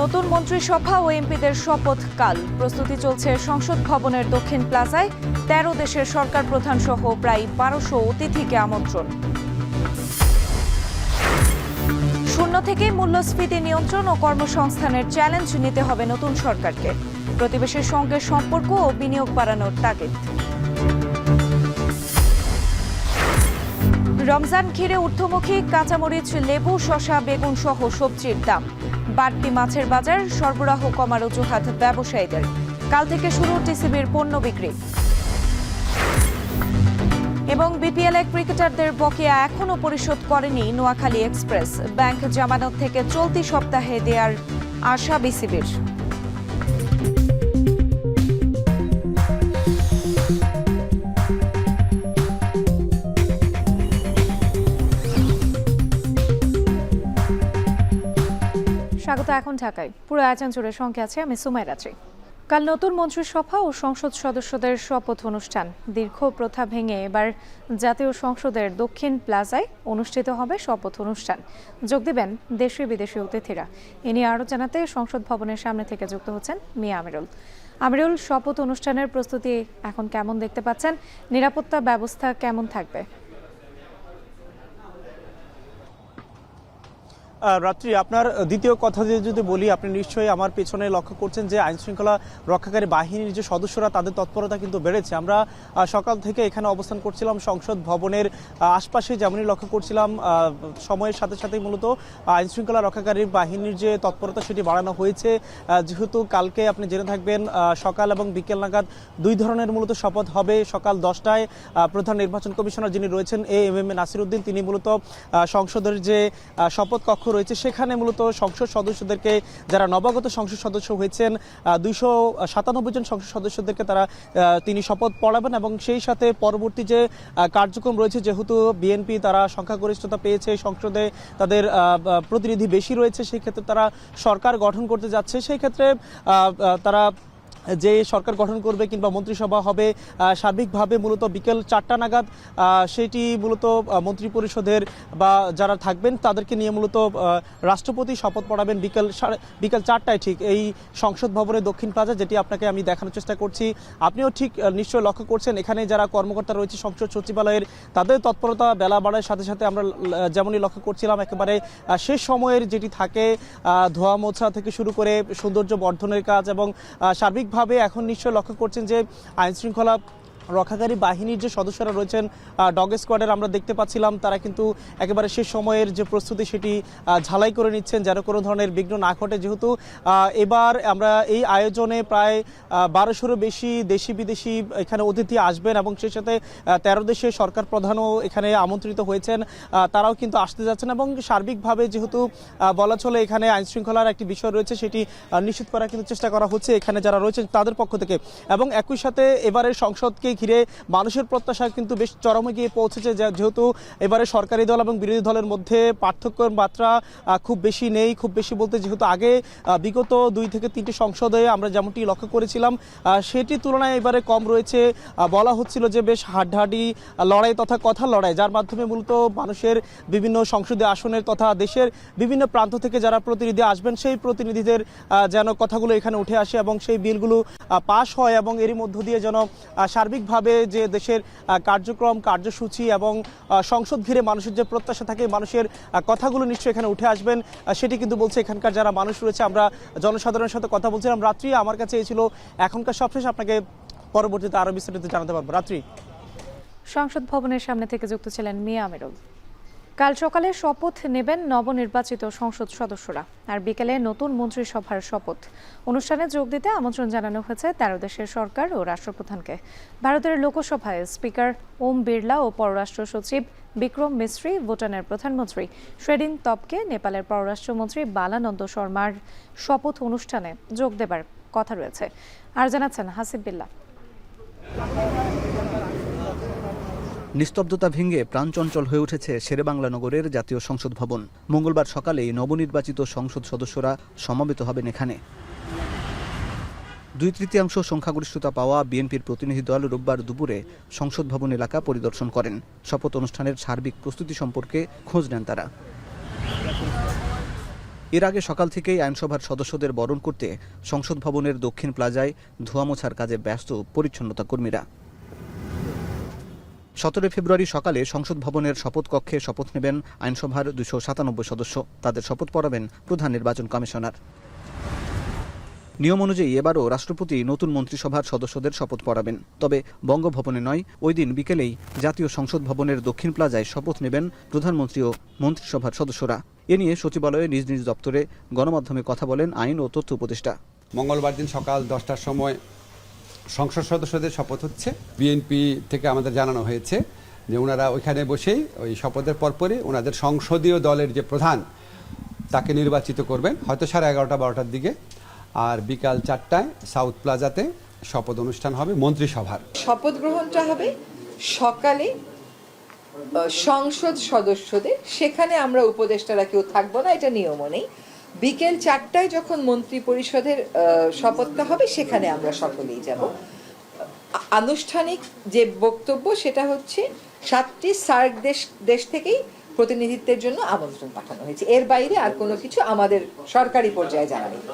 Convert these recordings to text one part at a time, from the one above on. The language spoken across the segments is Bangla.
নতুন মন্ত্রিসভা ও এমপিদের শপথ কাল। প্রস্তুতি চলছে সংসদ ভবনের দক্ষিণ প্লাজায়। ১৩ দেশের সরকার প্রধান সহ প্রায় ১২০০ অতিথিকে আমন্ত্রণ। শূন্য থেকে মূল্যস্ফীতি নিয়ন্ত্রণ ও কর্মসংস্থানের চ্যালেঞ্জ নিতে হবে নতুন সরকারকে। প্রতিবেশীর সঙ্গে সম্পর্ক ও বিনিয়োগ বাড়ানোর তাগিদ। রমজান ঘিরে ঊর্ধ্বমুখী কাঁচামরিচ, লেবু, শসা, বেগুন সহ সবজির দাম। বাড়তি মাছের বাজার, সরবরাহ কমার অজুহাত ব্যবসায়ীদের। কাল থেকে শুরু টিসিবির পণ্য বিক্রি। এবং বিপিএলে ক্রিকেটারদের বকেয়া এখনও পরিশোধ করেনি নোয়াখালী এক্সপ্রেস। ব্যাংক জামানত থেকে চলতি সপ্তাহে দেওয়ার আশা বিসিবির। স্বাগত। এখন ঢাকায় পুরো আয়োজন জুড়ে সঙ্গে আছে আমি সুমাইরা আছি। কাল নতুন মন্ত্রিসভা ও সংসদ সদস্যদের শপথ অনুষ্ঠান। দীর্ঘ প্রথা ভেঙে এবার জাতীয় সংসদের দক্ষিণ প্লাজায় অনুষ্ঠিত হবে শপথ অনুষ্ঠান। যোগ দেবেন দেশি বিদেশি অতিথিরা। এ নিয়ে আরও জানাতে সংসদ ভবনের সামনে থেকে যুক্ত হচ্ছেন মিয়া আমিরুল। আমিরুল, শপথ অনুষ্ঠানের প্রস্তুতি এখন কেমন দেখতে পাচ্ছেন? নিরাপত্তা ব্যবস্থা কেমন থাকবে? রাত্রি, আপনার দ্বিতীয় কথা যদি বলি, আপনি নিশ্চয়ই আমার পেছনে লক্ষ্য করছেন যে আইন শৃঙ্খলা রক্ষাকারী বাহিনীর যে সদস্যরা, তাদের তৎপরতা কিন্তু বেড়েছে। আমরা সকাল থেকে এখানে অবস্থান করছিলাম সংসদ ভবনের আশপাশে, যেমনই লক্ষ্য করছিলাম সময়ের সাথে সাথে মূলত আইন শৃঙ্খলা রক্ষাকারী বাহিনীর যে তৎপরতা সেটি বাড়ানো হয়েছে। যেহেতু কালকে আপনি জেনে থাকবেন সকাল এবং বিকেল নাগাদ দুই ধরনের মূলত শপথ হবে। সকাল 10টায় প্রধান নির্বাচন কমিশনার যিনি রয়েছেন এম এ নাসির উদ্দিন, তিনি মূলত সংসদের যে শপথ কক্ষ রয়েছে সেখানে মূলত সংসদ সদস্যদেরকে, যারা নবাগত সংসদ সদস্য হয়েছেন 297 জন সংসদ সদস্যদেরকে তিনি শপথ পড়াবেন। এবং সেই সাথে পরবর্তী যে কার্যক্রম রয়েছে, যেহেতু বিএনপি তারা সংখ্যাগরিষ্ঠতা পেয়েছে, সংসদে তাদের প্রতিনিধি বেশি রয়েছে, সেই ক্ষেত্রে তারা সরকার গঠন করতে যাচ্ছে। সেই ক্ষেত্রে তারা যে সরকার গঠন করবে কিংবা মন্ত্রিসভা হবে সার্বিকভাবে মূলত বিকেল 4টা নাগাদ সেটি মূলত মন্ত্রিপরিষদের বা যারা থাকবেন তাদেরকে নিয়ে মূলত রাষ্ট্রপতি শপথ পড়াবেন বিকেল 4টায় ঠিক এই সংসদ ভবনের দক্ষিণ প্লাজা, যেটি আপনাকে আমি দেখানোর চেষ্টা করছি। আপনিও ঠিক নিশ্চয় লক্ষ্য করছেন এখানে যারা কর্মকর্তা রয়েছে সংসদ সচিবালয়ের, তাদের তৎপরতা বেলা বাড়ার সাথে সাথে আমরা যেমনই লক্ষ্য করছিলাম একেবারে শেষ সময়ের যেটি থাকে ধোয়া মোছা থেকে শুরু করে সৌন্দর্য বর্ধনের কাজ, এবং সার্বিক এখন নিশ্চয় লক্ষ্য করছেন যে আইন শৃঙ্খলা রক্ষাকারী বাহিনীর যে সদস্যরা রয়েছেন ডগ স্কোয়াডের, আমরা দেখতে পাচ্ছিলাম তারা কিন্তু একেবারে শেষ সময়ের যে প্রস্তুতি সেটি ঝালাই করে নিচ্ছেন যেন কোনো ধরনের বিঘ্ন না ঘটে। যেহেতু এবার আমরা এই আয়োজনে প্রায় 1200-এরও বেশি দেশি বিদেশি এখানে অতিথি আসবেন, এবং সেই সাথে 13 দেশের সরকার প্রধানও এখানে আমন্ত্রিত হয়েছেন, তারাও কিন্তু আসতে যাচ্ছেন। এবং সার্বিকভাবে যেহেতু বলা চলে এখানে আইন শৃঙ্খলার একটি বিষয় রয়েছে, সেটি নিশ্চিত করার কিন্তু চেষ্টা করা হচ্ছে এখানে যারা রয়েছেন তাদের পক্ষ থেকে। এবং একই সাথে এবারের সংসদকে ঘিরে মানুষের প্রত্যাশা কিন্তু বেশ চরমে গিয়ে পৌঁছেছে, যেহেতু এবারে সরকারি দল এবং বিরোধী দলের মধ্যে পার্থক্যের মাত্রা খুব বেশি নেই। খুব বেশি বলতে যেহেতু আগে বিগত 2 থেকে 3টি সংসদে আমরা যেমনটি লক্ষ্য করেছিলাম সেটির তুলনায় এবারে কম রয়েছে। বলা হচ্ছিল যে বেশ হাড্ডাহাড্ডি লড়াই তথা কথা লড়াই, যার মাধ্যমে মূলত মানুষের বিভিন্ন সংসদীয় আসনের তথা দেশের বিভিন্ন প্রান্ত থেকে যারা প্রতিনিধি আসবেন সেই প্রতিনিধিদের যেন কথাগুলো এখানে উঠে আসে এবং সেই বিলগুলো পাশ হয়, এবং এরই মধ্য দিয়ে যেন সার্বিকভাবে যে দেশের কার্যক্রম কার্যসূচি এবং সংসদ ঘিরে মানুষের যে প্রত্যাশা থাকে, মানুষের কথাগুলো নিশ্চয়ই এখানে উঠে আসবেন সেটি কিন্তু বলছে এখানকার যারা মানুষ রয়েছে। আমরা জনসাধারণের সাথে কথা বলছিলাম। রাত্রি, আমার কাছে এই ছিল এখনকার সবশেষ, আপনাকে পরবর্তীতে আরো বিস্তারিত জানাতে পারবো। রাত্রি। সংসদ ভবনের সামনে থেকে যুক্ত ছিলেন মিয়া আমিরুল। কাল সকালে শপথ নেবেন নবনির্বাচিত সংসদ সদস্যরা, আর বিকেলে নতুন মন্ত্রিসভার শপথ অনুষ্ঠানে যোগ দিতে আমন্ত্রণ জানানো হয়েছে 13 দেশের সরকার ও রাষ্ট্রপ্রধানকে। ভারতের লোকসভায় স্পিকার ওম বিড়লা ও পররাষ্ট্র সচিব বিক্রম মিস্ত্রি, ভুটানের প্রধানমন্ত্রী শেরিং তবগে, নেপালের পররাষ্ট্রমন্ত্রী বালানন্দ শর্মার শপথ অনুষ্ঠানে যোগ দেবার কথা রয়েছে। আর জানাচ্ছেন হাসিব বিল্লাহ। নিস্তব্ধতা ভেঙে প্রাণচঞ্চল হয়ে উঠেছে শেরেবাংলা নগরের জাতীয় সংসদ ভবন। মঙ্গলবার সকালেই নবনির্বাচিত সংসদ সদস্যরা সমাবেত হবেন এখানে। 2/3 সংখ্যাগরিষ্ঠতা পাওয়া বিএনপির প্রতিনিধি দল রোববার দুপুরে সংসদ ভবন এলাকা পরিদর্শন করেন। শপথ অনুষ্ঠানের সার্বিক প্রস্তুতি সম্পর্কে খোঁজ নেন তারা। এর আগে সকাল থেকেই আইনসভার সদস্যদের বরণ করতে সংসদ ভবনের দক্ষিণ প্লাজায় ধোঁয়া মোছার কাজে ব্যস্ত পরিচ্ছন্নতা কর্মীরা। 17 ফেব্রুয়ারি সকালে সংসদ ভবনের শপথ কক্ষে শপথ নেবেন আইনসভার 297 সদস্য। তাদের শপথ পড়াবেন প্রধান নির্বাচন কমিশনার। নিয়ম অনুযায়ী এবারও রাষ্ট্রপতি নতুন মন্ত্রিসভার সদস্যদের শপথ পড়াবেন। তবে বঙ্গভবনে নয়, ওই দিন বিকেলেই জাতীয় সংসদ ভবনের দক্ষিণ প্লাজায় শপথ নেবেন প্রধানমন্ত্রী ও মন্ত্রিসভার সদস্যরা। এ নিয়ে সচিবালয়ে নিজ নিজ দপ্তরে গণমাধ্যমে কথা বলেন আইন ও তথ্য উপদেষ্টা। মঙ্গলবার দিন সকাল 10টার সময় সংসদ সদস্যদের শপথ হচ্ছে। বিএনপি থেকে আমাদের জানানো হয়েছে যে ওনারা ওইখানে বসেই ওই শপথের পরপরই ওনাদের সংসদীয় দলের যে প্রধান তাকে নির্বাচিত করবেন, হয়তো 11:30-12টার দিকে। আর বিকাল 4টায় সাউথ প্লাজাতে শপথ অনুষ্ঠান হবে মন্ত্রিসভার। শপথ গ্রহণটা হবে সকালে সংসদ সদস্যদের, সেখানে আমরা উপদেষ্টারা কেউ থাকবো না, এটা নিয়মও নেই। বিকেল 4টায় যখন মন্ত্রী পরিষদের শপথটা হবে সেখানে আমরা সকলেই যাব। আনুষ্ঠানিক যে বক্তব্য সেটা হচ্ছে 7টি সার্ক দেশ থেকেই প্রতিনিধিত্বের জন্য আমন্ত্রণ পাঠানো হয়েছে। এর বাইরে আর কোনো কিছু আমাদের সরকারি পর্যায়ে জানা নেই।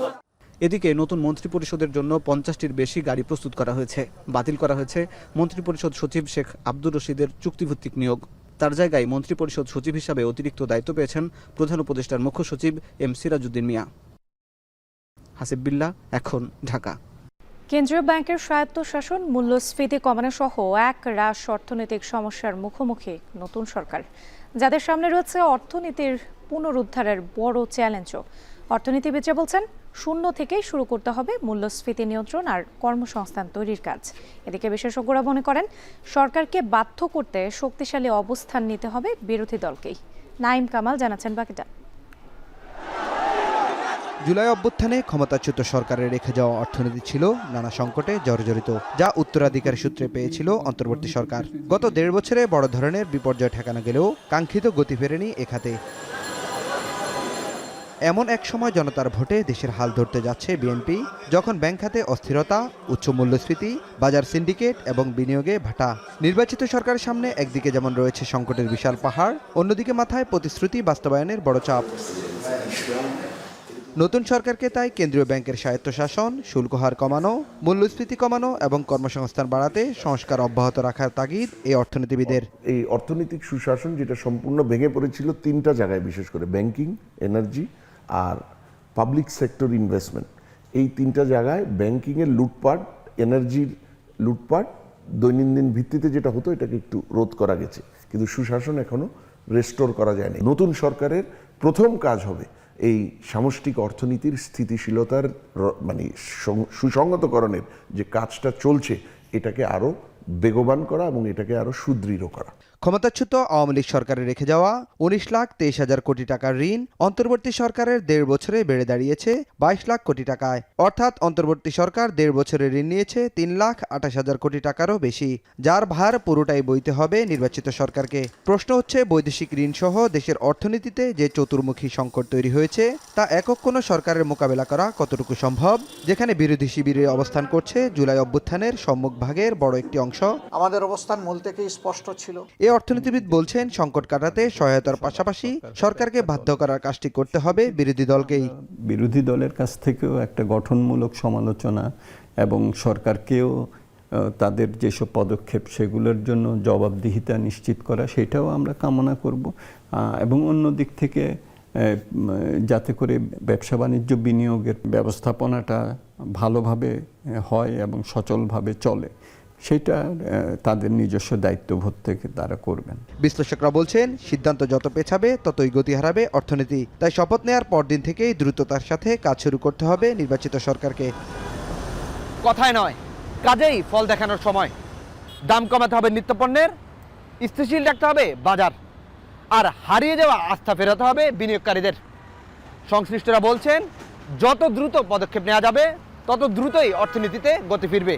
এদিকে নতুন মন্ত্রিপরিষদের জন্য 50টির বেশি গাড়ি প্রস্তুত করা হয়েছে। বাতিল করা হয়েছে মন্ত্রিপরিষদ সচিব শেখ আব্দুর রশিদের চুক্তিভিত্তিক নিয়োগ। তার জায়গায় মন্ত্রিপরিষদ সচিব হিসাবে অতিরিক্ত দায়িত্ব পেয়েছেন প্রধান উপদেষ্টার মুখ্য সচিব এম সিরাজউদ্দিন মিয়া। হাসিব বিল্লাহ, এখন, ঢাকা। কেন্দ্রীয় ব্যাংকের স্বায়ত্তশাসন, মূল্যস্ফীতি কমানো সহ এক রাশ অর্থনৈতিক সমস্যার মুখোমুখি নতুন সরকার, যাদের সামনে রয়েছে অর্থনীতির পুনরুদ্ধারের বড় চ্যালেঞ্জও। অর্থনীতিবিদরা বলছেন, শূন্য থেকেই শুরু করতে হবে মূল্যস্ফীতি নিয়ন্ত্রণ আর কর্মসংস্থান তৈরির কাজ। এদিকে বিশেষজ্ঞরা মনে করেন, সরকারকে বাধ্য করতে শক্তিশালী অবস্থান নিতে হবে বিরোধী দলকেই। নাইম কামাল জানাচ্ছেন বাকিটা। জুলাই অভ্যুত্থানে ক্ষমতাচ্যুত সরকারের রেখে যাওয়া অর্থনীতি ছিল নানা সংকটে জর্জরিত, যা উত্তরাধিকার সূত্রে পেয়েছিল অন্তর্বর্তী সরকার। গত 1.5 বছরে বড় ধরনের বিপর্যয় ঠেকানো গেলেও কাঙ্ক্ষিত গতি ফেরেনি এ খাতে। এমন এক সময় জনতার ভোটে দেশের হাল ধরতে যাচ্ছে বিএনপি, যখন ব্যাংক খাতে অস্থিরতা, উচ্চ মূল্যস্ফীতি, বাজার সিন্ডিকেট এবং বিনিয়োগে ভাটা। নির্বাচিত সরকারের সামনে একদিকে যেমন রয়েছে সংকটের বিশাল পাহাড়, অন্যদিকে মাথায় প্রতিশ্রুতি বাস্তবায়নের বড় চাপ। নতুন সরকারকে তাই কেন্দ্রীয় ব্যাংকের স্বায়ত্তশাসন, শুল্ক হার কমানো, মূল্যস্ফীতি কমানো এবং কর্মসংস্থান বাড়াতে সংস্কার অব্যাহত রাখার তাগিদ এই অর্থনীতিবিদের। এই অর্থনৈতিক সুশাসন যেটা সম্পূর্ণ ভেঙে পড়েছিল 3টা জায়গায়, বিশেষ করে ব্যাংকিং, এনার্জি আর পাবলিক সেক্টর ইনভেস্টমেন্ট। এই 3টা জায়গায় ব্যাংকিংয়ের লুটপাট, এনার্জির লুটপাট দৈনন্দিন ভিত্তিতে যেটা হতো এটাকে একটু রোধ করা গেছে, কিন্তু সুশাসন এখনো রেস্টোর করা যায়নি। নতুন সরকারের প্রথম কাজ হবে এই সামষ্টিক অর্থনীতির স্থিতিশীলতার মানে সুসংগতকরণের যে কাজটা চলছে এটাকে আরো বেগবান করা এবং এটাকে আরো সুদৃঢ় করা। ক্ষমতাচ্যুত আওয়ামী লীগ সরকারের রেখে যাওয়া 19,23,000 কোটি টাকার ঋণ অন্তর্বর্তী সরকারের 1.5 বছরে বেড়ে দাঁড়িয়েছে 22 লাখ কোটি টাকায়। অর্থাৎ অন্তর্বর্তী সরকার 1.5 বছরে ঋণ নিয়েছে 3,28,000 কোটি টাকারও বেশি, যার ভার পুরোটাই বইতে হবে নির্বাচিত সরকারকে। প্রশ্ন হচ্ছে, বৈদেশিক ঋণ সহ দেশের অর্থনীতিতে যে চতুর্মুখী সংকট তৈরি হয়েছে তা একক কোনো সরকারের মোকাবেলা করা কতটুকু সম্ভব, যেখানে বিরোধী শিবিরে অবস্থান করছে জুলাই অভ্যুত্থানের সম্মুখভাগের বড় একটি অংশ। আমাদের অবস্থান মূল থেকেই স্পষ্ট ছিল। অর্থনীতিবিদ বলছেন, সংকট কাটাতে সহায়তার পাশাপাশি সরকারকে বাধ্য করার কাজটি করতে হবে বিরোধী দলকেই। বিরোধী দলের কাছ থেকেও একটা গঠনমূলক সমালোচনা এবং সরকারকেও তাদের যেসব পদক্ষেপ সেগুলোর জন্য জবাবদিহিতা নিশ্চিত করা, সেটাও আমরা কামনা করব। এবং অন্য দিক থেকে যাতে করে ব্যবসা বাণিজ্য বিনিয়োগের ব্যবস্থাপনাটা ভালোভাবে হয় এবং সচলভাবে চলে, সেটা তাদের নিজস্ব দায়িত্ববোধ থেকে তারা করবেন। বিশ্লেষকরা বলছেন, সিদ্ধান্ত যত পেছাবে ততই গতি হারাবে অর্থনীতি। তাই শপথ নেওয়ার পরদিন থেকেই দ্রুততার সাথে কাজ শুরু করতে হবে নির্বাচিত সরকারকে। কথায় নয়, কাজেই ফল দেখানোর সময়। দাম কমাতে হবে নিত্যপণ্যের, স্থিতিশীল রাখতে হবে বাজার, আর হারিয়ে যাওয়া আস্থা ফেরাতে হবে বিনিয়োগকারীদের। সংশ্লিষ্টরা বলছেন, যত দ্রুত পদক্ষেপ নেওয়া যাবে তত দ্রুতই অর্থনীতিতে গতি ফিরবে।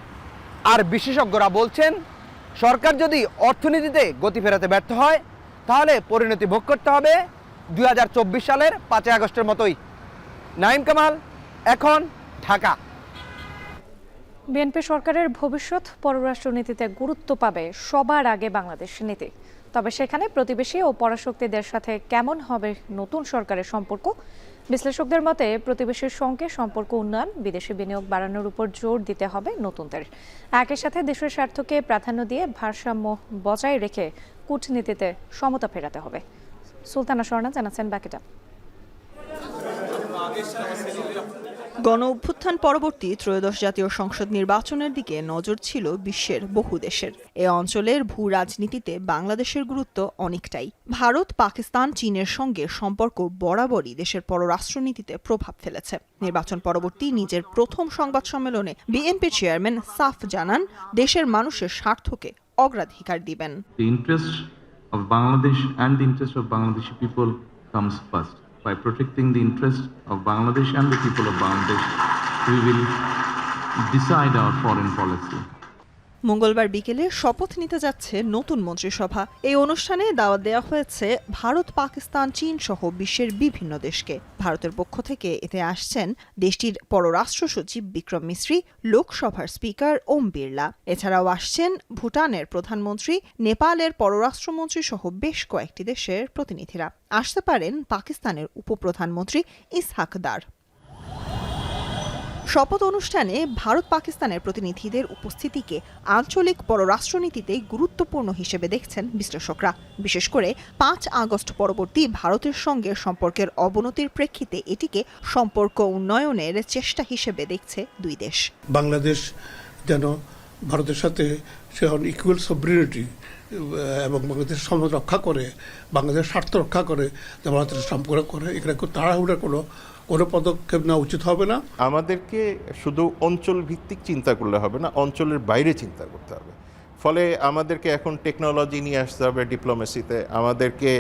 আর বিশেষজ্ঞরা বলছেন, সরকার যদি অর্থনীতিতে গতি ফেরাতে ব্যর্থ হয় তাহলে পরিণতি ভোগ করতে হবে 2024 সালের 5 আগস্টের মতোই। নাইম কামাল, এখন, ঢাকা। বিএনপি সরকারের ভবিষ্যৎ পররাষ্ট্রনীতিতে গুরুত্ব পাবে সবার আগে বাংলাদেশ নীতি। তবে সেখানে প্রতিবেশী ও পরাশক্তিদের সাথে কেমন হবে নতুন সরকারের সম্পর্ক, বিশ্লেষকদের মতে প্রতিবেশীর সঙ্গে সম্পর্ক উন্নয়ন, বিদেশি বিনিয়োগ বাড়ানোর উপর জোর দিতে হবে নতুনদের। একই সাথে দেশের স্বার্থকে প্রাধান্য দিয়ে ভারসাম্য বজায় রেখে কূটনীতিতে সমতা ফেরাতে হবে। সুলতানা স্বর্ণা জানাচ্ছেন বাকিটা। গণ অভ্যুত্থান পরবর্তী ত্রয়োদশ জাতীয় সংসদ নির্বাচনের দিকে নজর ছিল বিশ্বের বহু দেশের। এ অঞ্চলের ভূ রাজনীতিতে বাংলাদেশের গুরুত্ব অনেকটাই। ভারত, পাকিস্তান, চীনের সঙ্গে সম্পর্ক বরাবরই দেশের পররাষ্ট্রনীতিতে প্রভাব ফেলেছে। নির্বাচন পরবর্তী নিজের প্রথম সংবাদ সম্মেলনে বিএনপি চেয়ারম্যান সাফ জানান, দেশের মানুষের স্বার্থকে অগ্রাধিকার দিবেন। The interest of Bangladesh and the interest of Bangladeshi people comes first. By protecting the interest of Bangladesh and the people of Bangladesh, we will decide our foreign policy. মঙ্গলবার বিকেলে শপথ নিতে যাচ্ছে নতুন মন্ত্রিসভা। এই অনুষ্ঠানে দাওয়াত দেওয়া হয়েছে ভারত, পাকিস্তান, চীন সহ বিশ্বের বিভিন্ন দেশকে। ভারতের পক্ষ থেকে এতে আসছেন দেশটির পররাষ্ট্র সচিব বিক্রম মিশ্রি, লোকসভার স্পিকার ওম বিড়লা। এছাড়াও আসছেন ভুটানের প্রধানমন্ত্রী, নেপালের পররাষ্ট্রমন্ত্রী সহ বেশ কয়েকটি দেশের প্রতিনিধিরা। আসতে পারেন পাকিস্তানের উপপ্রধানমন্ত্রী ইসহাক দার। শপথ অনুষ্ঠানে ভারত পাকিস্তানের প্রতিনিধিদের উপস্থিতিকে আঞ্চলিক পররাষ্ট্রনীতিতে গুরুত্বপূর্ণ হিসেবে দেখছেন বিশ্লেষকরা। বিশেষ করে 5 আগস্ট পরবর্তী ভারতের সঙ্গে সম্পর্কের অবনতির প্রেক্ষিতে এটিকে সম্পর্ক উন্নয়নের চেষ্টা হিসেবে দেখছে দুই দেশ। বাংলাদেশ যেন ভারতের সাথে সে ইকুয়াল সভরেনিটি এবং বাংলাদেশের সম্পদ রক্ষা করে, বাংলাদেশের স্বার্থ রক্ষা করে, ভারতের সম্পর্ক করে, এখানে তাড়াহুড়া কোনো পদক্ষেপ নেওয়া উচিত হবে না। আমাদেরকে শুধু অঞ্চল ভিত্তিক চিন্তা করলে হবে না, অঞ্চলের বাইরে চিন্তা করতে হবে। ফলে আমাদেরকে এখন টেকনোলজি নিয়ে আসতে হবে ডিপ্লোমেসিতে, আমাদেরকে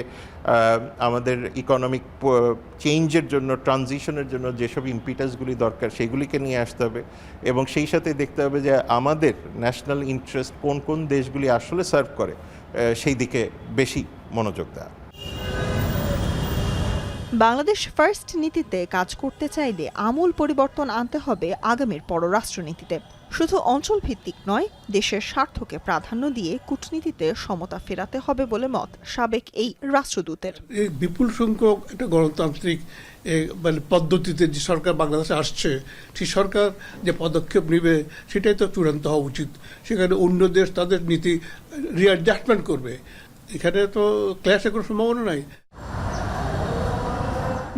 আমাদের ইকোনমিক চেঞ্জের জন্য, ট্রানজিশনের জন্য যেসব ইম্পিটাসগুলি দরকার সেগুলিকে নিয়ে আসতে হবে, এবং সেই সাথে দেখতে হবে যে আমাদের ন্যাশনাল ইন্টারেস্ট কোন কোন দেশগুলি আসলে সার্ভ করে সেই দিকে বেশি মনোযোগ দেওয়া। বাংলাদেশ ফার্স্ট নীতিতে কাজ করতে চাইলে আমূল পরিবর্তন আনতে হবে আগামীর পররাষ্ট্রনীতিতে। শুধু অঞ্চল ভিত্তিক নয়, দেশের স্বার্থকে প্রাধান্য দিয়ে কূটনীতিতে সমতা ফেরাতে হবে বলে মত সাবেক এই রাষ্ট্রদূতের। এই বিপুল সংখ্যক একটা গণতান্ত্রিক মানে পদ্ধতিতে যে সরকার বাংলাদেশে আসছে, সেই সরকার যে পদক্ষেপ নেবে সেটাই তো চূড়ান্ত হওয়া উচিত। সেখানে অন্য দেশ তাদের নীতি রিঅ্যাডজাস্টমেন্ট করবে, এখানে তো ক্ল্যাশের কোনো সম্ভাবনা নাই।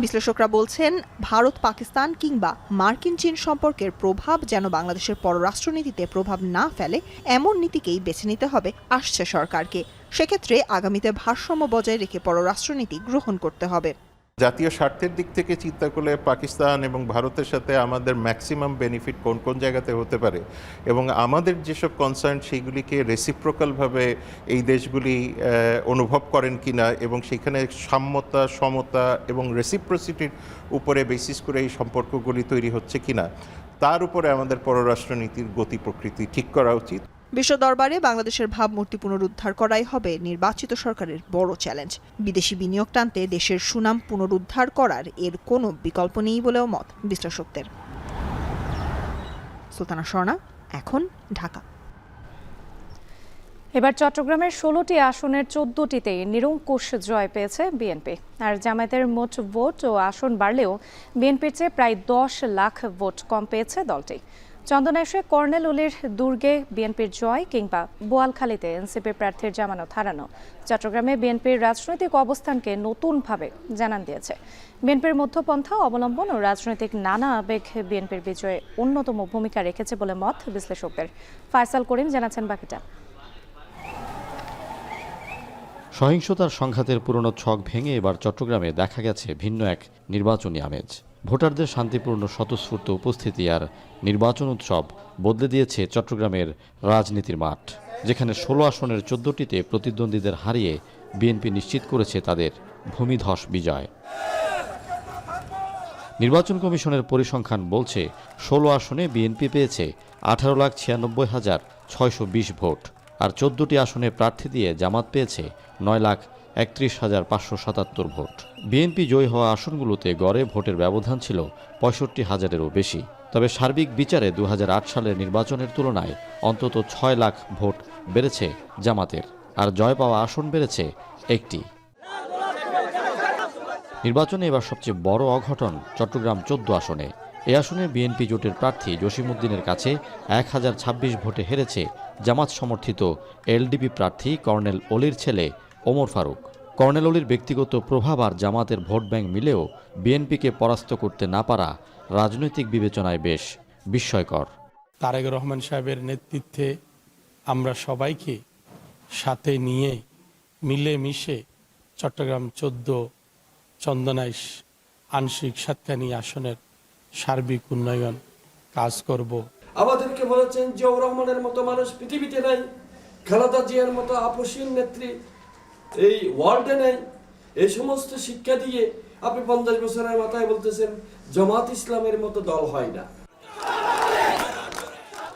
বিশ্লেষকরা বলছেন, ভারত, পাকিস্তান কিংবা মার্কিন চীন সম্পর্কের প্রভাব যেন বাংলাদেশের পররাষ্ট্রনীতিতে প্রভাব না ফেলে, এমন নীতিকেই বেছে নিতে হবে আসছে সরকারকে। সেক্ষেত্রে আগামীতে ভারসাম্য বজায় রেখে পররাষ্ট্রনীতি গ্রহণ করতে হবে। জাতীয় স্বার্থের দিক থেকে চিন্তা করলে পাকিস্তান এবং ভারতের সাথে আমাদের ম্যাক্সিমাম বেনিফিট কোন কোন জায়গাতে হতে পারে, এবং আমাদের যেসব কনসার্ন সেইগুলিকে রেসিপ্রোকালভাবে এই দেশগুলি অনুভব করেন কিনা, এবং সেখানে সাম্যতা, সমতা এবং রেসিপ্রোসিটির উপরে বেসিস করে এই সম্পর্কগুলি তৈরি হচ্ছে কিনা, তার উপরে আমাদের পররাষ্ট্রনীতির গতি প্রকৃতি ঠিক করা উচিত। বিশ্ব দরবারে বাংলাদেশের ভাবমূর্তি পুনরুদ্ধার করাই হবে নির্বাচিত সরকারের বড় চ্যালেঞ্জ। বিদেশি বিনিয়োগ টানতে দেশের সুনাম পুনরুদ্ধার করার এর কোনো বিকল্প নেই বলেও মত বিশ্লেষকদের। সুলতানা স্বর্ণা, এখন ঢাকা। এবার চট্টগ্রামের 16টি আসনের 14টিতেই নিরঙ্কুশ জয় পেয়েছে বিএনপি। আর জামায়াতের মোট ভোট ও আসন বাড়লেও বিএনপির চেয়ে প্রায় 10 লাখ ভোট কম পেয়েছে দলটি। চন্দনাইশে কর্নেল উলির দুর্গে বিএনপির জয় কিংবা বোয়ালখালীতে এনসিপি প্রার্থীর জামানত হারানো চট্টগ্রামে বিএনপির রাজনৈতিক অবস্থানকে নতুনভাবে জানান দিয়েছে। বিএনপির মধ্যপন্থা অবলম্বন ও রাজনৈতিক নানা আবেগ বিএনপির বিজয়ে অন্যতম ভূমিকা রেখেছে বলে মত বিশ্লেষকদের। ফায়সাল করিম জানাচ্ছেন বাকিটা। সহিংসতার সংঘাতের পুরনো ছক ভেঙে এবার চট্টগ্রামে দেখা গেছে ভিন্ন এক নির্বাচনী আমেজ। ভোটারদের শান্তিপূর্ণ স্বতঃস্ফূর্ত উপস্থিতি আর নির্বাচন উৎসব বদলে দিয়েছে চট্টগ্রামের রাজনীতির মাঠ, যেখানে 16 আসনের 14টিতে প্রতিদ্বন্দ্বীদের হারিয়ে বিএনপি নিশ্চিত করেছে তাদের ভূমিধস বিজয়। নির্বাচন কমিশনের পরিসংখ্যান বলছে 16 আসনে বিএনপি পেয়েছে 18,96,620 ভোট, আর 14টি আসনে প্রার্থী দিয়ে জামাত পেয়েছে 9,31,577 ভোট। বিএনপি জয়ী হওয়া আসনগুলোতে গড়ে ভোটের ব্যবধান ছিল 65,000-এরও বেশি। তবে সার্বিক বিচারে 2008 সালের নির্বাচনের তুলনায় অন্তত 6 লাখ ভোট বেড়েছে জামাতের, আর জয় পাওয়া আসন বেড়েছে একটি। নির্বাচনে এবার সবচেয়ে বড় অঘটন চট্টগ্রাম 14 আসনে। এই আসনে বিএনপি জোটের প্রার্থী জসিমউদ্দিনের কাছে 1026 ভোটে হেরেছে জামাত সমর্থিত এলডিপি প্রার্থী কর্নেল অলির ছেলে ওমর ফারুক। কর্নেল অলির ব্যক্তিগত প্রভাব আর জামাতের ভোট ব্যাংক মিলেও বিএনপিকে পরাস্ত করতে না পারা রাজনৈতিক বিবেচনায় বেশ বিস্ময়কর। তারেক রহমান সাহেবের নেতৃত্বে আমরা সবাইকে সাথে নিয়ে মিলেমিশে চট্টগ্রাম 14 চন্দনাইশ আংশিক সাতকানি আসনের সার্বিক উন্নয়ন কাজ করব। আমাদেরকে বলেছেন জিয়াউর রহমানের মতো মানুষ পৃথিবীতে নাই, খালেদা জিয়ার মতো আপসীন নেত্রী এই ওয়ার্ল্ডে নেই। এই সমস্ত শিক্ষা দিয়ে আপনি 50 বছরের মাথায় বলতেছেন জামাত ইসলামের মতো দল হয় না।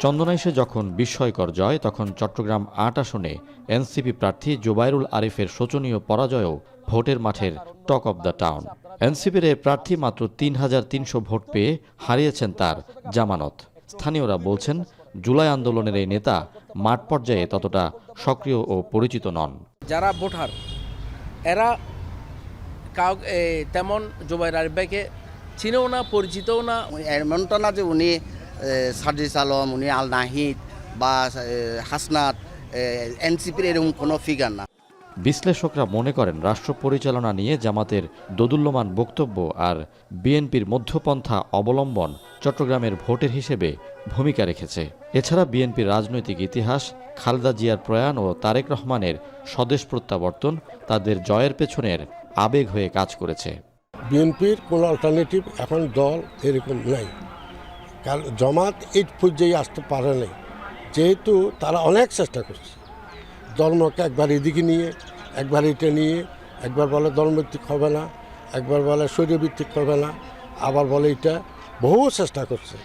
চন্দনাইশে যখন বিস্ময়কর জয়, তখন চট্টগ্রাম 8 আসনে এনসিপি প্রার্থী জোবাইরুল আরিফের শোচনীয় পরাজয়ও ভোটের মাঠের টক অব দ্য টাউন। এনসিপির এ প্রার্থী মাত্র 3300 ভোট পেয়ে হারিয়েছেন তার জামানত। স্থানীয়রা বলছেন, জুলাই আন্দোলনের এই নেতা মাঠ পর্যায়ে ততটা সক্রিয় ও পরিচিত নন। যারা ভোটার এরা তেমন জুবাইর আরিফ ভাইকে চিনেও না, পরিচিতও না। এমনটা না যে উনি সার্জিস আলম, উনি আল নাহিদ বা হাসনাত, এনসিপির এরকম কোনো ফিগার না। বিশ্লেষকরা মনে করেন, রাষ্ট্র পরিচালনা নিয়ে জামাতের দোদুল্যমান বক্তব্য আর বিএনপির মধ্যপন্থা অবলম্বন চট্টগ্রামের ভোটের হিসেবে ভূমিকা রেখেছে। এছাড়া বিএনপির রাজনৈতিক ইতিহাস, খালেদা জিয়ার প্রয়াণ ও তারেক রহমানের স্বদেশ প্রত্যাবর্তন তাদের জয়ের পেছনের আবেগ হয়ে কাজ করেছে। বিএনপির কোনো অল্টারনেটিভ এখন দল এরকম নাই, কারণ জামাত এই পর্যায়ে আসতে পারে নাই, যেহেতু তারা অনেক চেষ্টা করছে ধর্মকে একবার এদিকে নিয়ে, একবার এটা নিয়ে, একবার বলে ধর্মভিত্তিক হবে না, একবার বলে শরীরভিত্তিক হবে না, আবার বলে এটা বহু চেষ্টা করছে,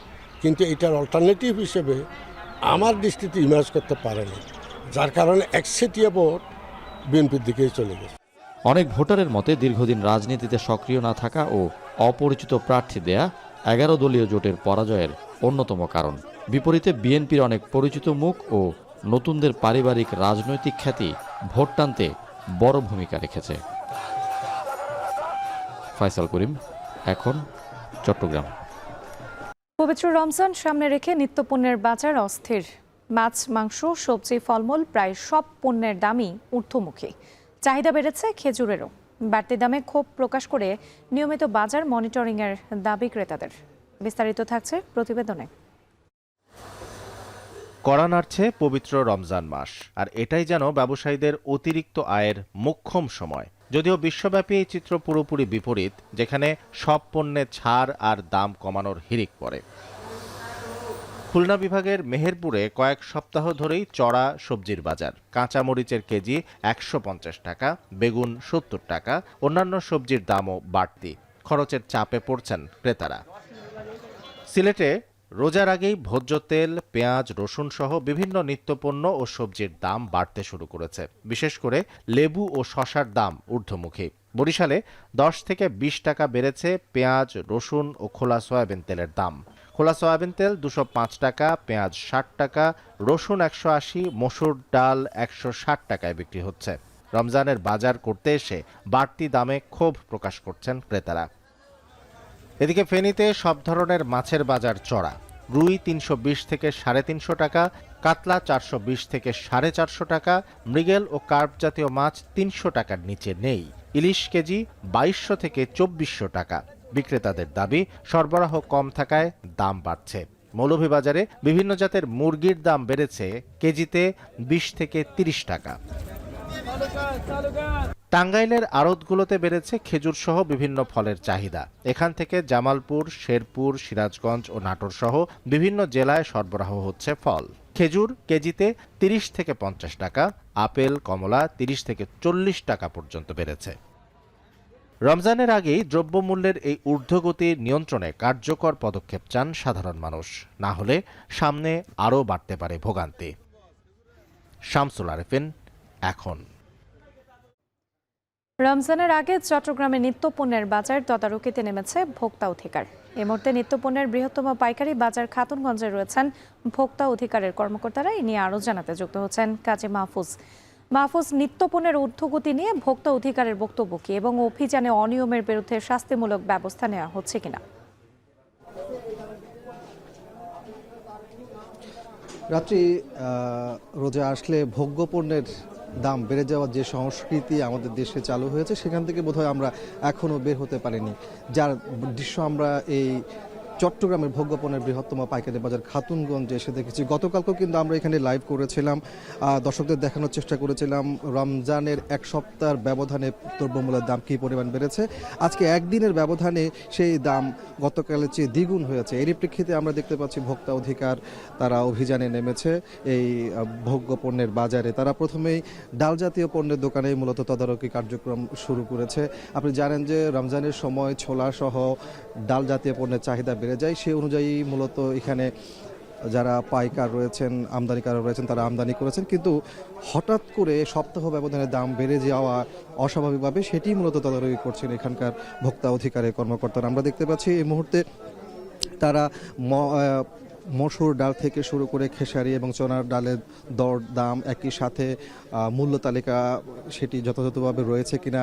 কিন্তু এটার অল্টারনেটিভ হিসেবে আমার দৃষ্টিতে ইমার্জ করতে পারেনি, যার কারণে একচেটিয়া ভোট বিএনপির দিকেই চলে গেছে। অনেক ভোটারের মতে দীর্ঘদিন রাজনীতিতে সক্রিয় না থাকা ও অপরিচিত প্রার্থী দেয়া 11 দলীয় জোটের পরাজয়ের অন্যতম কারণ। বিপরীতে বিএনপির অনেক পরিচিত মুখ ও নতুনদের পারিবারিক রাজনৈতিক খ্যাতি ভোট টানতে বড় ভূমিকা রেখেছে। ফয়সাল করিম, এখন চট্টগ্রাম। পবিত্র রমজান সামনে রেখে নিত্যপণ্যের বাজার অস্থির। মাছ, মাংস, সবজি, ফলমূল প্রায় সব পণ্যের দামই ঊর্ধ্বমুখী। চাহিদা বেড়েছে খেজুরেরও। বাড়তি দামে ক্ষোভ প্রকাশ করে নিয়মিত বাজার মনিটরিংয়ের দাবি ক্রেতাদের। বিস্তারিত থাকছে প্রতিবেদনে। কড়া নাড়ছে পবিত্র রমজান মাস, আর এটাই যেন ব্যবসায়ীদের অতিরিক্ত আয়ের মোক্ষম সময়। যদিও বিশ্বব্যাপী এই চিত্র পুরোপুরি বিপরীত, যেখানে সব পণ্যে ছাড় আর দাম কমানোর হিড়িক পড়ে। খুলনা বিভাগের মেহেরপুরে কয়েক সপ্তাহ ধরেই চড়া সবজির বাজার। কাঁচা মরিচের কেজি 150 টাকা, বেগুন 70 টাকা, অন্যান্য সবজির দামও বাড়তি। খরচের চাপে পড়ছেন ক্রেতারা। সিলেটে রোজার আগেই ভোজ্য তেল, পেঁয়াজ, রসুন সহ বিভিন্ন নিত্যপণ্য ও সবজির দাম বাড়তে শুরু করেছে। বিশেষ করে লেবু ও শসার দাম ঊর্ধ্বমুখী। বরিশালে 10 থেকে 20 টাকা বেড়েছে পেঁয়াজ, রসুন ও খোলা সয়াবিন তেলের দাম। খোলা সয়াবিন তেল 205 টাকা, পেঁয়াজ 60 টাকা, রসুন 180, মসুর ডাল 160 টাকায় বিক্রি হচ্ছে। রমজানের বাজার করতে এসে বাড়তি দামে ক্ষোভ প্রকাশ করছেন ক্রেতারা। এদিকে ফেনীতে সব ধরনের মাছের বাজার চড়া। রুই 320 থেকে 350 টাকা, কাতলা 420 থেকে 450 টাকা, মৃগেল ও কার্প জাতীয় মাছ 300 টাকার নিচে নেই। ইলিশ কেজি 2200 থেকে 2400 টাকা। বিক্রেতাদের দাবি, সরবরাহ কম থাকায় দাম বাড়ছে। মৌলভীবাজারে বিভিন্ন জাতের মুরগির দাম বেড়েছে কেজিতে 20 থেকে 30 টাকা। টাঙ্গাইলের আড়তগুলোতে বেড়েছে খেজুর সহ বিভিন্ন ফলের চাহিদা। এখান থেকে জামালপুর, শেরপুর, সিরাজগঞ্জ ও নাটোর সহ বিভিন্ন জেলায় সরবরাহ হচ্ছে ফল। খেজুর কেজিতে 30 থেকে 50 টাকা, আপেল, কমলা 30 থেকে 40 টাকা পর্যন্ত বেড়েছে। রমজানের আগেই দ্রব্যমূল্যের এই ঊর্ধ্বগতি নিয়ন্ত্রণে কার্যকর পদক্ষেপ চান সাধারণ মানুষ, না হলে সামনে আরও বাড়তে পারে ভোগান্তি। শামসুল আরেফিন, এখন। রমজানের আগে চট্টগ্রামে নিত্যপণ্যের বাজার তদারকিতে নেমেছে ভোক্তা অধিকার। এ মুহূর্তে নিত্যপণ্যের বৃহত্তম পাইকারি বাজার খাতুনগঞ্জে রয়েছেন ভোক্তা অধিকারের কর্মকর্তারা। এ নিয়ে আরও জানাতে যুক্ত হচ্ছেন কাজী মাহফুজ। মাহফুজ নিত্যপণ্যের ঊর্ধ্বগতি নিয়ে ভোক্তা অধিকারের বক্তব্য কি এবং অভিযানে অনিয়মের বিরুদ্ধে শাস্তিমূলক ব্যবস্থা নেওয়া হচ্ছে কিনা? রাত্রি রোজা আসলে ভোগ্যপণ্যের দাম বেড়ে যাওয়ার যে সংস্কৃতি আমাদের দেশে চালু হয়েছে সেখান থেকে বোধহয় আমরা এখনও বের হতে পারিনি, যার দৃশ্য আমরা এই চট্টগ্রামের ভোগ্যপণ্যের বৃহত্তম পাইকারি বাজার খাতুনগঞ্জে এসে দেখেছি। গতকালকেও কিন্তু আমরা এখানে লাইভ করেছিলাম, দর্শকদের দেখানোর চেষ্টা করেছিলাম রমজানের এক সপ্তাহের ব্যবধানে দ্রব্যমূল্যের দাম কী পরিমাণ বেড়েছে। আজকে একদিনের ব্যবধানে সেই দাম গতকালের চেয়ে দ্বিগুণ হয়েছে। এরই প্রেক্ষিতে আমরা দেখতে পাচ্ছি ভোক্তা অধিকার তারা অভিযানে নেমেছে এই ভোগ্যপণ্যের বাজারে। তারা প্রথমেই ডাল জাতীয় পণ্যের দোকানে মূলত তদারকি কার্যক্রম শুরু করেছে। আপনি জানেন যে রমজানের সময় ছোলা সহ ডাল জাতীয় পণ্যের চাহিদা বেড়ে যায়, সেই অনুযায়ী মূলত এখানে যারা পাইকার রয়েছেন, আমদানিকারক রয়েছেন, তারা আমদানি করেছেন, কিন্তু হঠাৎ করে সপ্তাহ ব্যবধানে দাম বেড়ে যাওয়া অস্বাভাবিকভাবে সেটি মূলত তদারকি করছেন এখানকার ভোক্তা অধিকারের কর্মকর্তারা। আমরা দেখতে পাচ্ছি এই মুহূর্তে তারা মসুর ডাল থেকে শুরু করে খেসারি এবং চনার ডালের দর দাম একই সাথে মূল্য তালিকা সেটি যথাযথভাবে রয়েছে কিনা,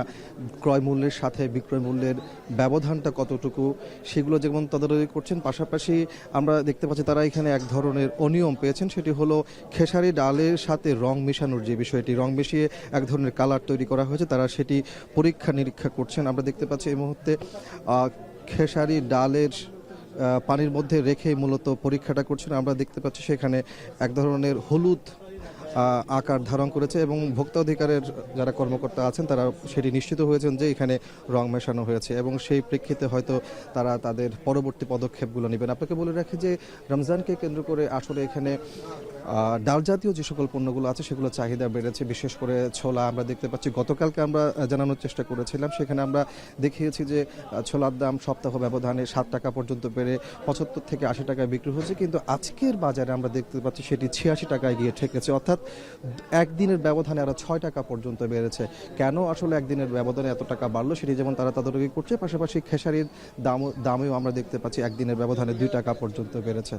ক্রয় মূল্যের সাথে বিক্রয় মূল্যের ব্যবধানটা কতটুকু সেগুলো যেমন তদারকি করছেন। পাশাপাশি আমরা দেখতে পাচ্ছি তারা এখানে এক ধরনের অনিয়ম পেয়েছেন, সেটি হলো খেসারি ডালের সাথে রং মেশানোর যে বিষয়টি, রং মিশিয়ে এক ধরনের কালার তৈরি করা হয়েছে, তারা সেটি পরীক্ষা নিরীক্ষা করছেন। আমরা দেখতে পাচ্ছি এই মুহূর্তে খেসারি ডালের পানির মধ্যে রেখে মূলত পরীক্ষাটা করছেন। আমরা দেখতে পাচ্ছি সেখানে এক ধরনের হলুদ আকার ধারণ করেছে এবং ভোক্তা অধিকারের যারা কর্মকর্তা আছেন তারা সেটি নিশ্চিত হয়েছেন যে এখানে রং মেশানো হয়েছে এবং সেই প্রেক্ষিতে হয়তো তারা তাদের পরবর্তী পদক্ষেপগুলো নেবেন। আপনাকে বলে রাখি যে রমজানকে কেন্দ্র করে আসলে এখানে ডাল জাতীয় যে সকল পণ্যগুলো আছে সেগুলো চাহিদা বেড়েছে, বিশেষ করে ছোলা। আমরা দেখতে পাচ্ছি গতকালকে আমরা জানানোর চেষ্টা করেছিলাম, সেখানে আমরা দেখিয়েছি যে ছোলার দাম সপ্তাহ ব্যবধানে 7 টাকা পর্যন্ত বেড়ে 75 থেকে 80 টাকায় বিক্রি হচ্ছে, কিন্তু আজকের বাজারে আমরা দেখতে পাচ্ছি সেটি 86 টাকায় গিয়ে ঠেকেছে, অর্থাৎ একদিনের ব্যবধানে আরও 6 টাকা পর্যন্ত বেড়েছে। কেন আসলে একদিনের ব্যবধানে এত টাকা বাড়লো সেটি যেমন তারা তদারকি করছে, পাশাপাশি খেসারির দামেও আমরা দেখতে পাচ্ছি একদিনের ব্যবধানে 2 টাকা পর্যন্ত বেড়েছে।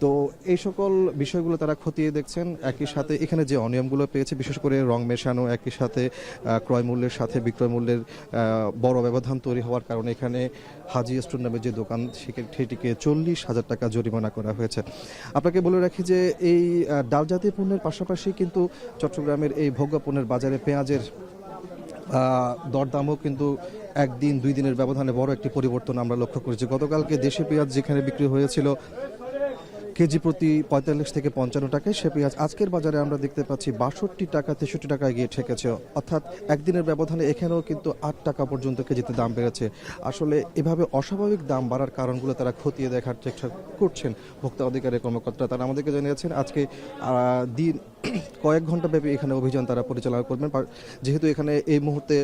তো এই সকল বিষয়গুলো তারা খতিয়ে দেখছেন। একই সাথে এখানে যে অনিয়মগুলো পেয়েছে, বিশেষ করে রং মেশানো, একই সাথে ক্রয় মূল্যের সাথে বিক্রয় মূল্যের বড় ব্যবধান তৈরি হওয়ার কারণে এখানে হাজি স্টোর নামে যে দোকান সেটিকে 40,000 টাকা জরিমানা করা হয়েছে। আপনাকে বলে রাখি যে এই ডাল জাতীয় পণ্যের পাশাপাশি কিন্তু চট্টগ্রামের এই ভোগ্যপণ্যের বাজারে পেঁয়াজের দরদামও কিন্তু একদিন 2 দিনের ব্যবধানে বড় একটি পরিবর্তন আমরা লক্ষ্য করেছি। গতকালকে দেশি পেঁয়াজ যেখানে বিক্রি হয়েছিল কেজি প্রতি 45 থেকে 55 টাকায়, সে পেঁয়াজ আজকের বাজারে আমরা দেখতে পাচ্ছি 62 টাকা 63 টাকায় গিয়ে ঠেকেছে, অর্থাৎ একদিনের ব্যবধানে এখানেও কিন্তু 8 টাকা পর্যন্ত কেজিতে দাম বেড়েছে। আসলে এভাবে অস্বাভাবিক দাম বাড়ার কারণগুলো তারা খতিয়ে দেখার চেষ্টা করছেন ভোক্তা অধিকারের কর্মকর্তা। তারা আমাদেরকে জানিয়েছেন আজকে দিন কয়েক ঘন্টা ব্যাপী এখানে অভিযান তারা পরিচালনা করবেন, যেহেতু এখানে এই মুহূর্তে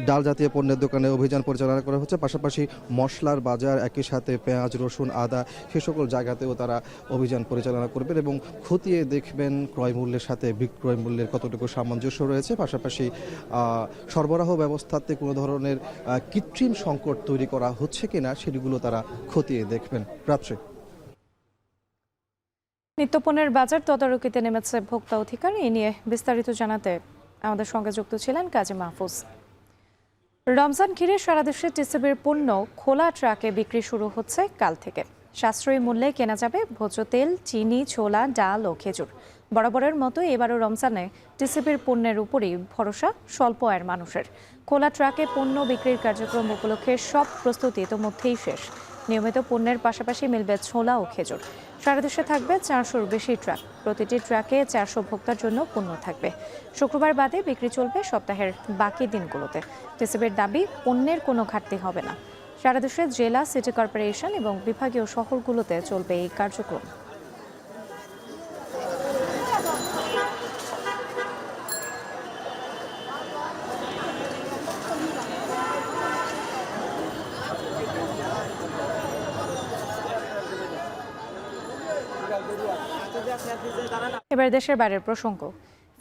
ডাল জাতীয় পণ্যের দোকানে অভিযান পরিচালনা করা হচ্ছে, পাশাপাশি মশলার বাজার, একই সাথে পেঁয়াজ, রসুন, আদা সে সকল জায়গাতেও তারা অভিযান পরিচালনা করবেন এবং খতিয়ে দেখবেন ক্রয় মূল্যের সাথে বিক্রয় মূল্যের কতটুকু সামঞ্জস্য রয়েছে, পাশাপাশি সরবরাহ ব্যবস্থাতে কোনো ধরনের কৃত্রিম সংকট তৈরি করা হচ্ছে কিনা সেগুলো তারা খতিয়ে দেখবেন। রাত্রে নিত্যপণ্যের বাজার তদারকিতে নেমেছে ভোক্তা অধিকার, এ নিয়ে বিস্তারিত জানাতে আমাদের সঙ্গে যুক্ত ছিলেন কাজী মাহফুজ। রমজান ঘিরে সারা দেশে টিসিবির পণ্য খোলা ট্রাকে বিক্রি শুরু হচ্ছে কাল থেকে। সাশ্রয়ী মূল্যে কেনা যাবে ভোজ্য তেল, চিনি, ছোলা, ডাল ও খেজুর। বরাবরের মতো এবারও রমজানে টিসিবির পণ্যের উপরই ভরসা স্বল্প আয়ের মানুষের। খোলা ট্রাকে পণ্য বিক্রির কার্যক্রম উপলক্ষে সব প্রস্তুতি ইতোমধ্যেই শেষ। নিয়মিত পণ্যের পাশাপাশি মিলবে ছোলা ও খেজুর। সারা দেশে থাকবে 400-র বেশি ট্রাক, প্রতিটি ট্রাকে 400 ভোক্তার জন্য পণ্য থাকবে। শুক্রবার বাদে বিক্রি চলবে সপ্তাহের বাকি দিনগুলোতে। টিসিবির দাবি পণ্যের কোনো ঘাটতি হবে না। সারা দেশে জেলা, সিটি কর্পোরেশন এবং বিভাগীয় শহরগুলোতে চলবে এই কার্যক্রম। এবার দেশের বাইরের প্রসঙ্গ।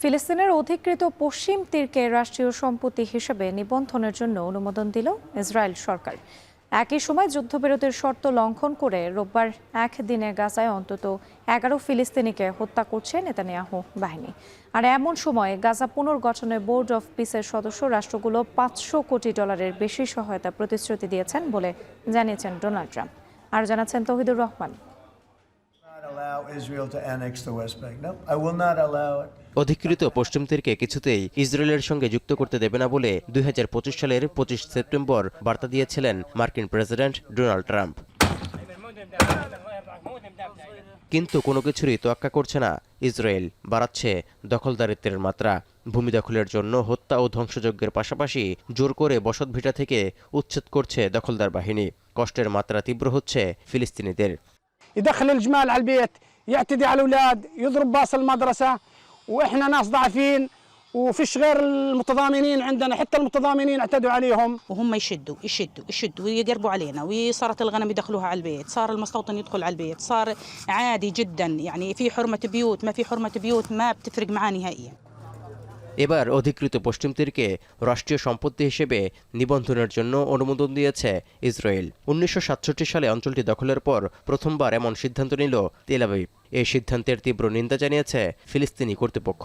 ফিলিস্তিনের অধিকৃত পশ্চিম তীরকে রাষ্ট্রীয় সম্পত্তি হিসেবে নিবন্ধনের জন্য অনুমোদন দিল ইসরায়েল সরকার। একই সময় যুদ্ধবিরতির শর্ত লঙ্ঘন করে রোববার একদিনে গাজায় অন্তত 11 ফিলিস্তিনিকে হত্যা করছে নেতানিয়াহু বাহিনী। আর এমন সময় গাজা পুনর্গঠনে বোর্ড অফ পিসের সদস্য রাষ্ট্রগুলো $500 কোটি বেশি সহায়তা প্রতিশ্রুতি দিয়েছেন বলে জানিয়েছেন ডোনাল্ড ট্রাম্প। আর জানাচ্ছেন তৌহিদুর রহমান। অধিকৃত পশ্চিম তীরকে কিছুতেই ইসরায়েলের সঙ্গে যুক্ত করতে দেবে না বলে 2025 সালের 25 সেপ্টেম্বর বার্তা দিয়েছিলেন মার্কিন প্রেসিডেন্ট ডোনাল্ড ট্রাম্প। কিন্তু কোনো কিছুরই তোয়াক্কা করছে না ইসরায়েল, বাড়াচ্ছে দখলদারিত্বের মাত্রা। ভূমি দখলের জন্য হত্যা ও ধ্বংসযজ্ঞের পাশাপাশি জোর করে বসতভিটা থেকে উচ্ছেদ করছে দখলদার বাহিনী। কষ্টের মাত্রা তীব্র হচ্ছে ফিলিস্তিনিদের। يدخل الجمال على البيت، يعتدي على الاولاد، يضرب باص المدرسه، واحنا ناس ضعيفين وفيش غير المتضامنين عندنا، حتى المتضامنين اعتدوا عليهم. وهم يشدوا ويقربوا علينا، وصارت الغنم يدخلوها على البيت، صار المستوطن يدخل على البيت، صار عادي جدا، يعني في حرمه بيوت ما في حرمه بيوت ما بتفرق معاه نهائيا. এবার অধিকৃত পশ্চিম তীরকে রাষ্ট্রীয় সম্পত্তি হিসেবে নিবন্ধনের জন্য অনুমোদন দিয়েছে ইসরায়েল। 1967 সালে অঞ্চলটি দখলের পর প্রথমবার এমন সিদ্ধান্ত নিল তেল আবিব। এই সিদ্ধান্তের তীব্র নিন্দা জানিয়েছে ফিলিস্তিনি কর্তৃপক্ষ।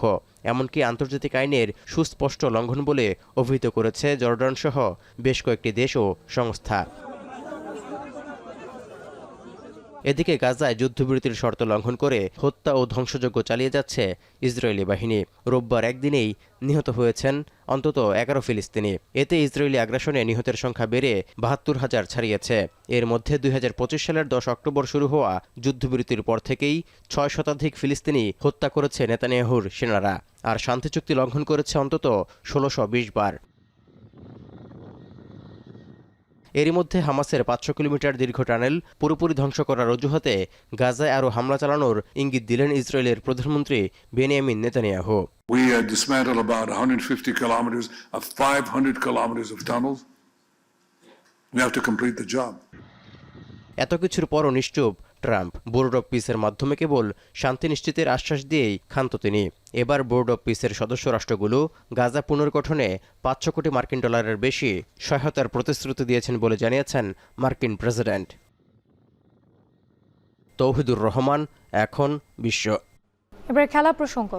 এমনকি আন্তর্জাতিক আইনের সুস্পষ্ট লঙ্ঘন বলে অভিহিত করেছে জর্ডান সহ বেশ কয়েকটি দেশ ও সংস্থা। এদিকে গাজায় যুদ্ধবিরতির শর্ত লঙ্ঘন করে হত্যা ও ধ্বংসযজ্ঞ চালিয়ে যাচ্ছে ইসরায়েলি বাহিনী। রোববার একদিনেই নিহত হয়েছেন অন্তত 11 ফিলিস্তিনি। এতে ইসরায়েলি আগ্রাসনে নিহতের সংখ্যা বেড়ে 72,000 ছাড়িয়েছে। এর মধ্যে 2025 সালের 10 অক্টোবর শুরু হওয়া যুদ্ধবিরতির পর থেকেই 6 শতাধিক ফিলিস্তিনি হত্যা করেছে নেতানিয়াহুর সেনারা, আর শান্তি চুক্তি লঙ্ঘন করেছে অন্তত 1620 বার। এরই মধ্যে হামাসের 500 কিলোমিটার দীর্ঘ টানেল পুরোপুরি ধ্বংস করার অজুহাতে গাজায় আরও হামলা চালানোর ইঙ্গিত দিলেন ইসরায়েলের প্রধানমন্ত্রী Benjamin Netanyahu. We dismantled about 150 kilometers of 500 kilometers of tunnels. We have to complete the job. এত কিছুর পরও নিশ্চুপ ট্রাম্প। বোর্ড অব পিসের মাধ্যমে কেবল শান্তি নিশ্চিতের আশ্বাস দিয়েই ক্ষান্ত তিনি। এবার বোর্ড অব পিসের সদস্য রাষ্ট্রগুলো গাজা পুনর্গঠনে $500 কোটি বেশি সহায়তার প্রতিশ্রুতি দিয়েছেন বলে জানিয়েছেন মার্কিন প্রেসিডেন্ট। তৌহিদুর রহমান, এখন বিশ্ব। এবার খেলা প্রসঙ্গ।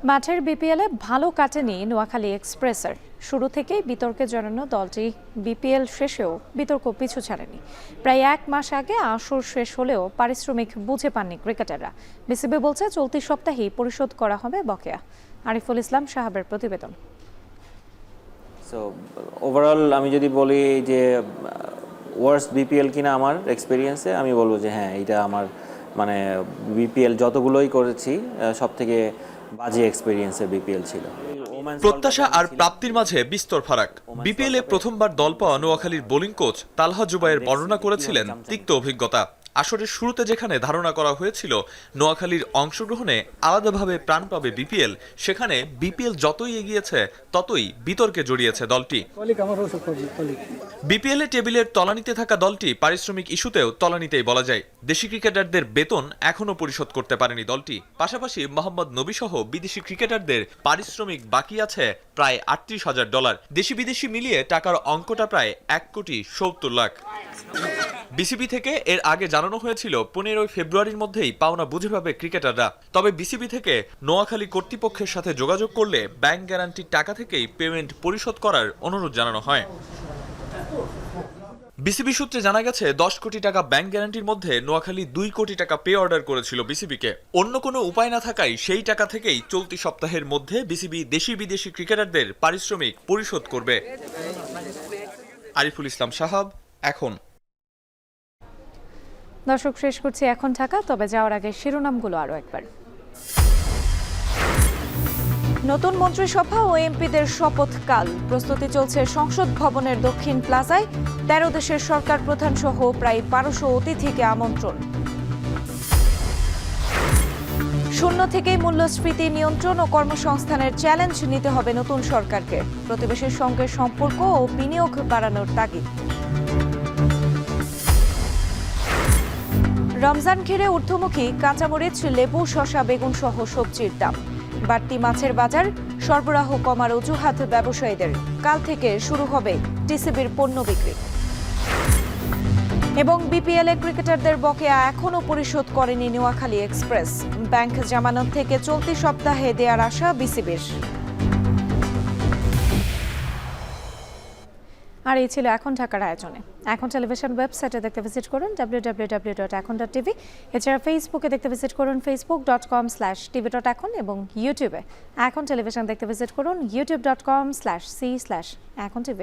মাঠের বিপিএলে ভালো কাটেনি নোয়াখালী এক্সপ্রেসের। শুরু থেকেই বিতর্কে জড়ানো দলটি বিপিএল শেষেও বিতর্ক পিছু ছাড়েনি। প্রায় 1 মাস আগে আসর শেষ হলেও পারিশ্রমিক বুঝে পাননি ক্রিকেটাররা। বিসিবি বলছে চলতি সপ্তাহেই পরিশোধ করা হবে বকেয়া। আরিফুল ইসলাম সাহাবের প্রতিবেদন। ওভারঅল আমি যদি বলি যে ওয়ার্স্ট বিপিএল কিনা আমার এক্সপিরিয়েন্সে, আমি বলবো যে হ্যাঁ, এটা আমার মানে বিপিএল যতগুলোই করেছি সব থেকে বাজে এক্সপেরিয়েন্সের বিপিএল ছিল। প্রত্যাশা আর প্রাপ্তির মাঝে বিস্তর ফারাক। বিপিএলে প্রথমবার দল পাওয়া নোয়াখালীর বোলিং কোচ তালহা জুবায়ের বর্ণনা করেছিলেন তিক্ত অভিজ্ঞতা। আসরের শুরুতে যেখানে ধারণা করা হয়েছিল নোয়াখালীর অংশগ্রহণে আলাদাভাবে প্রাণ পাবে বিপিএল, সেখানে বিপিএল যতই এগিয়েছে ততই বিতর্কে জড়িয়েছে দলটি। বিপিএল টেবিলের তলানিতে থাকা দলটি পারিশ্রমিক ইস্যুতেও তলানিতেই বলা যায়। দেশি ক্রিকেটারদের বেতন এখনো পরিশোধ করতে পারেনি দলটি। পাশাপাশি মোহাম্মদ নবী সহ বিদেশি ক্রিকেটারদের পারিশ্রমিক বাকি আছে প্রায় $38,000। দেশি বিদেশি মিলিয়ে টাকার অঙ্কটা প্রায় 1,70 লাখ। বিসিবি থেকে এর আগে জানানো হয়েছিল 15 ফেব্রুয়ারির মধ্যেই পাওনা বুঝে পাবে ক্রিকেটাররা। তবে বিসিবি থেকে নোয়াখালী কর্তৃপক্ষের সাথে যোগাযোগ করলে ব্যাংক গ্যারান্টির টাকা থেকেই পেমেন্ট পরিশোধ করার অনুরোধ জানানো হয়। বিসিবি সূত্রে জানা গেছে 10 কোটি টাকা ব্যাংক গ্যারান্টির মধ্যে নোয়াখালী 2 কোটি টাকা পে অর্ডার করেছিল বিসিবিকে। অন্য কোনো উপায় না থাকায় সেই টাকা থেকেই চলতি সপ্তাহের মধ্যে বিসিবি দেশি বিদেশি ক্রিকেটারদের পারিশ্রমিক পরিশোধ করবে। আরিফুল ইসলাম সাহাব, এখন। দর্শক, শেষ করছি এখন ঢাকা। তবে যাওয়ার আগে শিরোনামগুলো আরও একবার। নতুন মন্ত্রিসভা ও এমপিদের শপথ কাল। প্রস্তুতি চলছে সংসদ ভবনের দক্ষিণ প্লাজায়। 13 দেশের সরকার প্রধান সহ প্রায় 1200 অতিথিকে আমন্ত্রণ। শূন্য থেকেই মূল্যস্ফীতি নিয়ন্ত্রণ ও কর্মসংস্থানের চ্যালেঞ্জ নিতে হবে নতুন সরকারকে। প্রতিবেশীর সঙ্গে সম্পর্ক ও বিনিয়োগ বাড়ানোর তাগিদ। রমজান ঘিরে ঊর্ধ্বমুখী কাঁচামরিচ, লেবু, শসা, বেগুন সহ সবজির দাম। বাড়তি মাছের বাজার, সরবরাহ কমার অজুহাত ব্যবসায়ীদের। কাল থেকে শুরু হবে টিসিবির পণ্য বিক্রি। এবং বিপিএলে ক্রিকেটারদের বকেয়া এখনও পরিশোধ করেনি নোয়াখালী এক্সপ্রেস। ব্যাংক জামানত থেকে চলতি সপ্তাহে দেয়ার আশা বিসিবির। আর এই ছিল এখন ঢাকার আয়োজনে। এখন টেলিভিশন ওয়েবসাইটে দেখতে ভিজিট করুন www.ekon.tv। এছাড়া ফেসবুকে দেখতে ভিজিট করুন facebook.com/tv.ekon এবং ইউটিউবে এখন টেলিভিশন দেখতে ভিজিট করুন youtube.com/c/ekontv।